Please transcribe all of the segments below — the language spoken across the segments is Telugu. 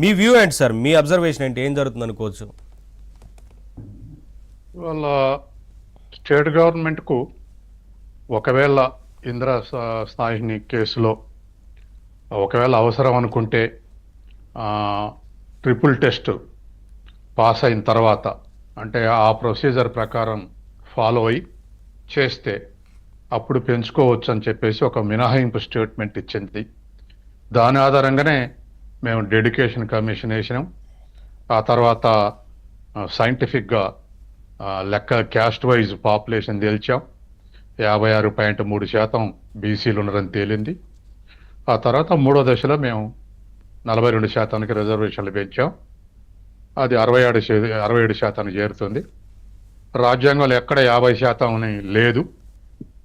మీ వ్యూ ఏంటి సార్, మీ అబ్జర్వేషన్ ఏంటి, ఏం జరుగుతుంది అనుకోవచ్చు? వాళ్ళ స్టేట్ గవర్నమెంట్కు ఒకవేళ ఇందిరా సాహిని కేసులో ఒకవేళ అవసరం అనుకుంటే ట్రిపుల్ టెస్ట్ పాస్ అయిన తర్వాత అంటే ఆ ప్రొసీజర్ ప్రకారం ఫాలో అయ్యి చేస్తే అప్పుడు పెంచుకోవచ్చు అని చెప్పేసి ఒక మినహాయింపు స్టేట్మెంట్ ఇచ్చింది. దాని ఆధారంగానే మేము డెడికేషన్ కమిషన్ వేసినాం. ఆ తర్వాత సైంటిఫిక్గా లెక్క క్యాస్ట్ వైజ్ పాపులేషన్ తేల్చాం. 56.3% బీసీలు ఉన్నారని తేలింది. ఆ తర్వాత మూడో దశలో మేము 42% రిజర్వేషన్లు పెంచాం. అది 67% చేరుతుంది. రాజ్యాంగంలో ఎక్కడ 50% అని లేదు,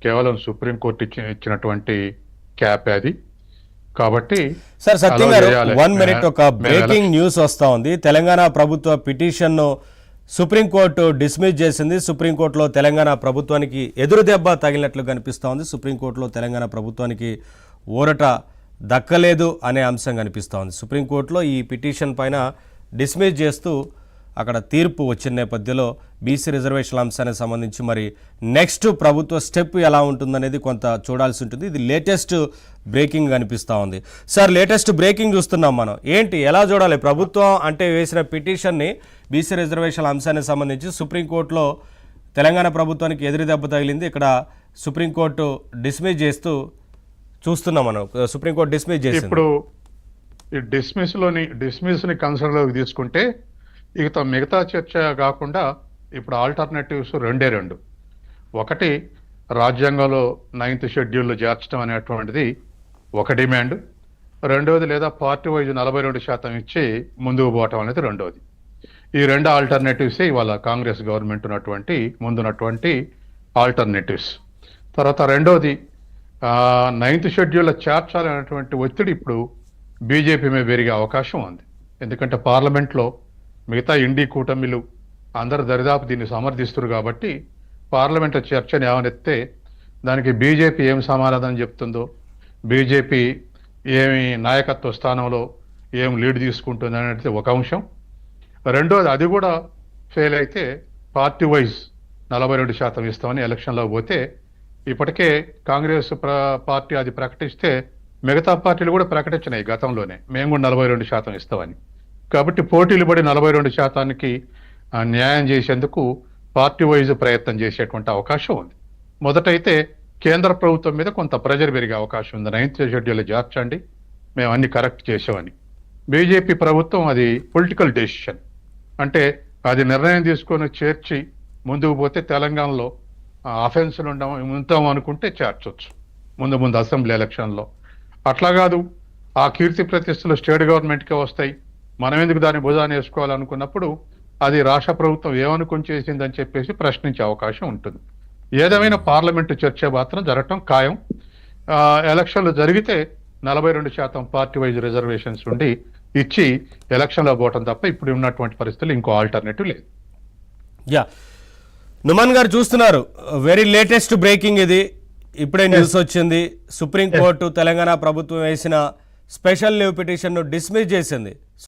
కేవలం సుప్రీంకోర్టు ఇచ్చినటువంటి క్యాప్ అది. కాబట్టి సార్ సత్యం గారు, 1 minute, ఒక బ్రేకింగ్ న్యూస్ వస్తూ ఉంది. తెలంగాణ ప్రభుత్వ పిటిషన్ను సుప్రీంకోర్టు డిస్మిస్ చేసింది. సుప్రీంకోర్టులో తెలంగాణ ప్రభుత్వానికి ఎదురు దెబ్బ తగిలినట్లు కనిపిస్తూ ఉంది. సుప్రీంకోర్టులో తెలంగాణ ప్రభుత్వానికి ఊరట దక్కలేదు అనే అంశం కనిపిస్తూ ఉంది. సుప్రీంకోర్టులో ఈ పిటిషన్ పైన డిస్మిస్ చేస్తూ అక్కడ తీర్పు వచ్చిన నేపథ్యంలో బీసీ రిజర్వేషన్ల అంశానికి సంబంధించి మరి నెక్స్ట్ ప్రభుత్వ స్టెప్ ఎలా ఉంటుందనేది కొంత చూడాల్సి ఉంటుంది. ఇది లేటెస్ట్ బ్రేకింగ్ కనిపిస్తూ ఉంది. సార్, లేటెస్ట్ బ్రేకింగ్ చూస్తున్నాం మనం. ఏంటి, ఎలా చూడాలి? ప్రభుత్వం అంటే వేసిన పిటిషన్ని, బీసీ రిజర్వేషన్ల అంశానికి సంబంధించి సుప్రీంకోర్టులో తెలంగాణ ప్రభుత్వానికి ఎదురు దెబ్బ తగిలింది. ఇక్కడ సుప్రీంకోర్టు డిస్మిస్ చేస్తూ చూస్తున్నాం మనం. సుప్రీంకోర్టు డిస్మిస్ చేసింది. ఇప్పుడు ఈ డిస్మిస్ని కన్సర్న్లోకి తీసుకుంటే ఇక మిగతా చర్చ కాకుండా ఇప్పుడు ఆల్టర్నేటివ్స్ రెండు. ఒకటి, రాజ్యాంగంలో 9th షెడ్యూల్లో చేర్చడం అనేటువంటిది ఒక డిమాండ్. రెండవది, లేదా పార్టీ వైజ్ 42% ఇచ్చి ముందుకు పోవటం అనేది రెండవది. ఈ రెండు ఆల్టర్నేటివ్సే ఇవాళ కాంగ్రెస్ గవర్నమెంట్ ముందున్నటువంటి ఆల్టర్నేటివ్స్. తర్వాత రెండవది, 9th షెడ్యూల్లో చేర్చాలనేటువంటి ఒత్తిడి ఇప్పుడు బీజేపీ మీద పెరిగే అవకాశం ఉంది. ఎందుకంటే పార్లమెంట్లో మిగతా ఇండి కూటమిలు అందరు దరిదాపు దీన్ని సమర్థిస్తున్నారు కాబట్టి పార్లమెంట్లో చర్చని ఏమనెత్తే దానికి బీజేపీ ఏం సమాధానం చెప్తుందో, బీజేపీ ఏమి నాయకత్వ స్థానంలో ఏం లీడ్ తీసుకుంటుంది అనేది ఒక అంశం. రెండోది, అది కూడా ఫెయిల్ అయితే పార్టీ వైజ్ 42% ఇస్తామని ఎలక్షన్లో పోతే, ఇప్పటికే కాంగ్రెస్ పార్టీ అది ప్రకటిస్తే మిగతా పార్టీలు కూడా ప్రకటించినాయి గతంలోనే, మేము కూడా 42% ఇస్తామని. కాబట్టి పోటీలు పడి 42%కి న్యాయం చేసేందుకు పార్టీ వైజ్ ప్రయత్నం చేసేటువంటి అవకాశం ఉంది. మొదటైతే కేంద్ర ప్రభుత్వం మీద కొంత ప్రెజర్ పెరిగే అవకాశం ఉంది. 9th షెడ్యూల్ చేర్చండి, మేము అన్ని కరెక్ట్ చేసామని. బీజేపీ ప్రభుత్వం అది పొలిటికల్ డెసిషన్, అంటే అది నిర్ణయం తీసుకొని చేర్చి ముందుకు పోతే తెలంగాణలో అఫెన్స్లు ఉంటాం అనుకుంటే చేర్చొచ్చు ముందు అసెంబ్లీ ఎలక్షన్లో. అట్లా కాదు, ఆ కీర్తి ప్రతిష్టలు స్టేట్ గవర్నమెంట్కే వస్తాయి, మనం ఎందుకు దాన్ని భుజాన్ని వేసుకోవాలనుకున్నప్పుడు అది రాష్ట్ర ప్రభుత్వం ఏమనుకుని చేసిందని చెప్పేసి ప్రశ్నించే అవకాశం ఉంటుంది. ఏదేమైనా పార్లమెంటు చర్చ మాత్రం జరగటం ఖాయం. ఎలక్షన్లు జరిగితే 42% పార్టీ వైజ్ రిజర్వేషన్స్ ఉండి ఇచ్చి ఎలక్షన్లో పోవటం తప్ప ఇప్పుడు ఉన్నటువంటి పరిస్థితులు ఇంకో ఆల్టర్నేటివ్ లేదు. యా, నుమాన్ గారు చూస్తున్నారు, వెరీ లేటెస్ట్ బ్రేకింగ్ ఇది. ఇప్పుడే న్యూస్ వచ్చింది. సుప్రీంకోర్టు తెలంగాణ ప్రభుత్వం వేసిన స్పెషల్ లీవ్ పిటిషన్ను డిస్మిస్ చేసింది.